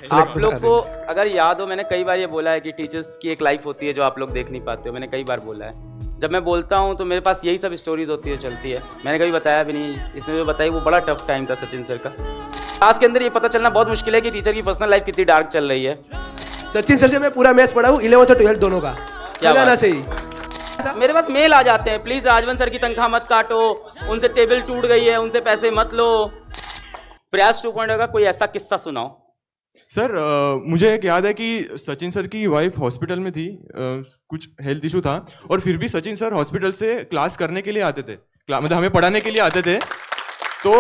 आप लोग को अगर याद हो, मैंने कई बार ये बोला है कि टीचर्स की एक लाइफ होती है जो आप लोग देख नहीं पाते हो। मैंने कई बार बोला है, जब मैं बोलता हूँ तो मेरे पास यही सब स्टोरीज होती है, चलती है। मैंने कभी बताया भी नहीं, इसने जो बताई वो बड़ा टफ टाइम था सचिन सर का। क्लास के अंदर ये पता चलना बहुत मुश्किल है कि टीचर की पर्सनल लाइफ कितनी डार्क चल रही है। सचिन सर से मैं पूरा मैच पढ़ा हूँ 11th और 12th दोनों का। क्या खजाना बात? से ही मेरे पास मेल आ जाते हैं, प्लीज राजवन सर की तनख्वाह मत काटो, उनसे टेबल टूट गई है, उनसे पैसे मत लो। प्रयास 2.0 का कोई ऐसा किस्सा सुनाओ। सर मुझे एक याद है कि सचिन सर की वाइफ हॉस्पिटल में थी, कुछ हेल्थ इशू था, और फिर भी सचिन सर हॉस्पिटल से क्लास करने के लिए आते थे, मतलब हमें पढ़ाने के लिए आते थे। तो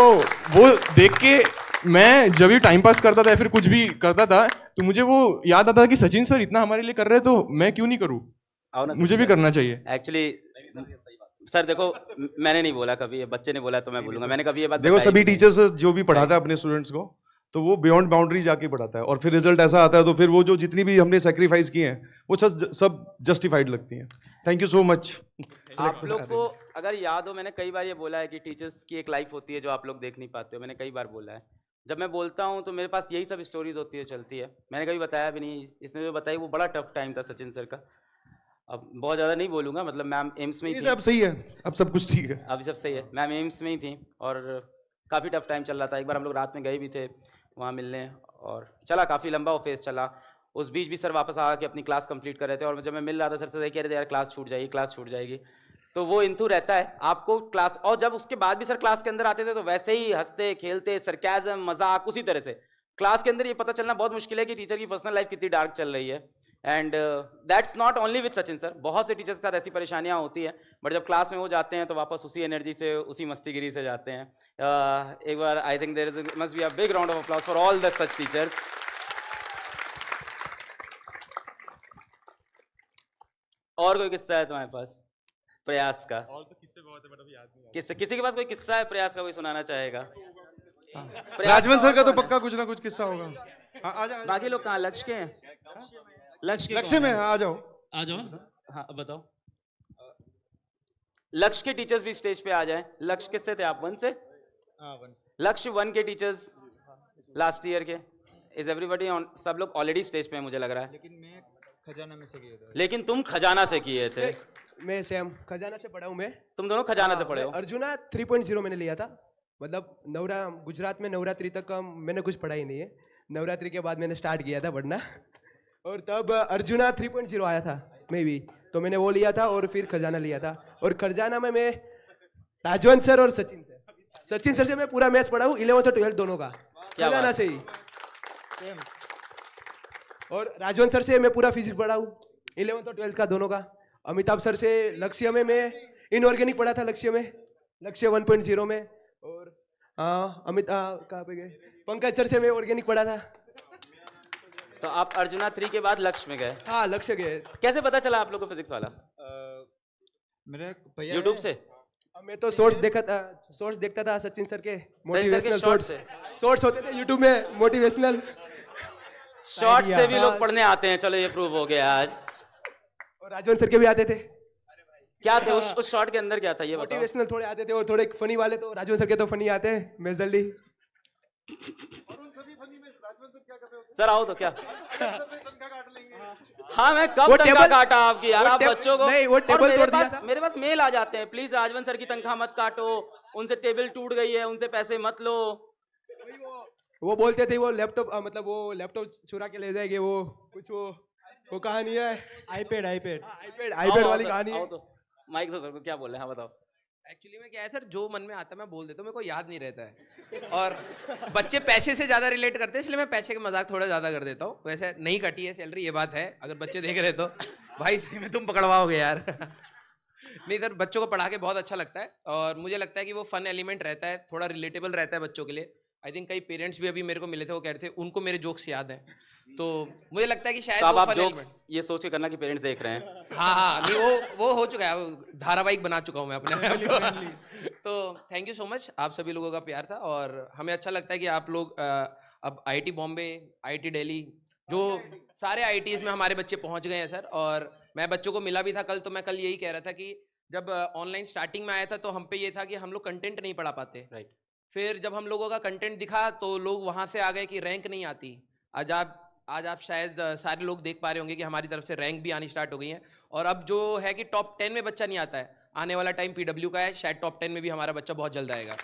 वो देख के मैं जब भी टाइम पास करता था या फिर कुछ भी करता था तो मुझे वो याद आता था कि सचिन सर इतना हमारे लिए कर रहे हैं तो मैं क्यों नहीं करूँ, मुझे भी करना चाहिए। एक्चुअली सर देखो, मैंने नहीं बोला कभी, ये बच्चे ने बोला तो मैं बोलूंगा, मैंने कभी ये बात देखो बताई सभी नहीं। टीचर्स जो भी पढ़ाता है अपने स्टूडेंट्स को तो वो बियॉन्ड बाउंड्री जाके पढ़ाता है और फिर रिजल्ट ऐसा आता है तो फिर वो जो जितनी भी हमने सेक्रीफाइस किए हैं वो सब जस्टिफाइड लगती हैं। Thank you so much. आप लोग को अगर याद हो, मैंने कई बार ये बोला है कि टीचर्स की एक लाइफ होती है जो आप लोग देख नहीं पाते हो। मैंने कई बार बोला है, जब मैं बोलता हूँ तो मेरे पास यही सब स्टोरीज होती है, चलती है। मैंने कभी बताया भी नहीं, इसने जो बताई वो बड़ा टफ टाइम था सचिन सर का। अब बहुत ज़्यादा नहीं बोलूँगा, मतलब मैम एम्स में ही ये थी। सब सही है, अब सब कुछ ठीक है। अभी सब सही है। मैम एम्स में ही थी और काफ़ी टफ टाइम चल रहा था। एक बार हम लोग रात में गए भी थे वहाँ मिलने, और चला काफ़ी लंबा वो फेज चला। उस बीच भी सर वापस आ के अपनी क्लास कंप्लीट कर रहे थे, और जब मैं मिल रहा था सर से कह रहे थे यार क्लास छूट जाएगी, क्लास छूट जाएगी। तो वो इंथू रहता है आपको क्लास, और जब उसके बाद भी सर क्लास के अंदर आते थे तो वैसे ही हंसते खेलते, सरकाज़म मजाक उसी तरह से। क्लास के अंदर ये पता चलना बहुत मुश्किल है कि टीचर की पर्सनल लाइफ कितनी डार्क चल रही है। And that's not only with Sachin sir, बहुत से टीचर्स के साथ ऐसी परेशानियां होती है, बट जब क्लास में वो जाते हैं तो वापस उसी एनर्जी से, उसी मस्तीगिरी से जाते हैं। एक बार I think there must be a big round of applause for all the such teachers. और कोई किस्सा है तुम्हारे पास प्रयास का? और तो किस्से बहुत है बट अभी याद नहीं। किस्से, किसी के पास कोई किस्सा है प्रयास का, कोई सुनाना चाहेगा? राजवन सर का तो पक्का कुछ ना कुछ किस्सा होगा। हाँ, आ जाओ। बाकी लोग कहाँ? लक्ष्य के हैं? लक्ष्य में आ जाओ। आ जाओ। हाँ बताओ। लक्ष्य के टीचर्स भी स्टेज पे आ जाएं। लक्ष्य किससे थे आप? 1 से? लक्ष्य 1 के टीचर्स लास्ट ईयर के। Is everybody on? सब लोग ऑलरेडी स्टेज पे हैं मुझे लग रहा है। लेकिन मैं खजाना में से किया था। लेकिन तुम खजाना से किए थे। मैं सेम खजाना से पढ़ा हूँ मैं। तुम दोनों खजाना से पढ़े हो? अर्जुना 3.0 मैंने लिया था। मतलब गुजरात में नवरात्रि तक मैंने कुछ पढ़ा ही नहीं है। नवरात्रि के बाद मैंने स्टार्ट किया था पढ़ना और तब अर्जुना 3.0 आया था मे भी, तो मैंने वो लिया था और फिर खजाना लिया था। और खजाना में मैं राजवंत सर और सचिन सर से मैं पूरा मैच पढ़ा हूँ 11th और 12th दोनों का। खजाना से ही। और राजवंत सर से मैं पूरा फिजिक्स पढ़ा हूँ 11th और 12th का दोनों का। अमिताभ सर से लक्ष्य में मैं इनऑर्गेनिक पढ़ा था, लक्ष्य 1.0 में। और कहाँ पे गए? पंकज सर से मैं ऑर्गेनिक पढ़ा था। तो आप अर्जुना 3 के बाद लक्ष्य में गए? हाँ, लक्ष्य गए। कैसे पता चला आप लोग को फिजिक्स वाला? मेरा भैया यूट्यूब से? मैं तो शॉर्ट्स देखता था सचिन सर के, मोटिवेशनल शॉर्ट्स शॉर्ट्स होते थे यूट्यूब में मोटिवेशनल। शॉर्ट से भी लोग पढ़ने आते हैं, चलो ये प्रूव हो गया आज। और राजवन सर के भी आते थे। क्या थे उस शॉर्ट के अंदर? क्या था ये बताओ। मोटिवेशनल थोड़े आते थे और थोड़े फनी वाले। तो राजवन सर के तो फनी आते हैं, मैं जल्दी। सर आओ तो क्या? हाँ मैं कब तनख्वाह काटा आपकी यार, आप बच्चों को नहीं, वो टेबल तोड़ दिया था। मेरे पास मेल आ जाते हैं, प्लीज राजवन सर की तनख्वाह मत काटो, उनसे टेबल टूट गई है, उनसे पैसे मत लो। वो बोलते थे वो लैपटॉप चुरा के ले जाएंगे, वो कहानी है। आईपैड वाली कहानी है। तो माइक दो सर को, क्या बोल रहे हैं? हाँ बताओ। एक्चुअली में क्या है सर, जो मन में आता है मैं बोल देता हूँ, मेरे को याद नहीं रहता है। और बच्चे पैसे से ज्यादा रिलेट करते हैं, इसलिए मैं पैसे का मजाक थोड़ा ज्यादा कर देता हूँ। वैसे नहीं कटी है सैलरी, ये बात है। अगर बच्चे देख रहे तो भाई सही में तुम पकड़वाओगे यार। नहीं सर, बच्चों को पढ़ा के बहुत अच्छा लगता है और मुझे लगता है कि वो फन एलिमेंट रहता है, थोड़ा रिलेटेबल रहता है बच्चों के लिए। आई थिंक कई पेरेंट्स भी अभी मेरे को मिले थे, वो कह रहे थे उनको मेरे जोक्स याद हैं, तो मुझे लगता है कि शायद तो अब वो आप फन जोक्स एलिमेंट। ये सोच के करना कि पेरेंट्स देख रहे हैं। हाँ नहीं, वो हो चुका है, वो धारावाहिक बना चुका हूँ मैं अपने आप को। तो थैंक यू सो मच, आप सभी लोगों का प्यार था और हमें अच्छा लगता है कि आप लोग अब IIT बॉम्बे, IIT दिल्ली, जो सारे IITs में हमारे बच्चे पहुंच गए हैं सर। और मैं बच्चों को मिला भी था कल, तो मैं कल यही कह रहा था कि जब ऑनलाइन स्टार्टिंग में आया था तो हम पे ये था कि हम लोग कंटेंट नहीं पढ़ा पाते। राइट। फिर जब हम लोगों का कंटेंट दिखा तो लोग वहां से आ गए कि रैंक नहीं आती, आज आप शायद सारे लोग देख पा रहे होंगे कि हमारी तरफ से रैंक भी आनी स्टार्ट हो गई है, और अब जो है कि टॉप 10 में बच्चा नहीं आता है, आने वाला टाइम पीडब्ल्यू का है, शायद टॉप 10 में भी हमारा बच्चा बहुत जल्द आएगा।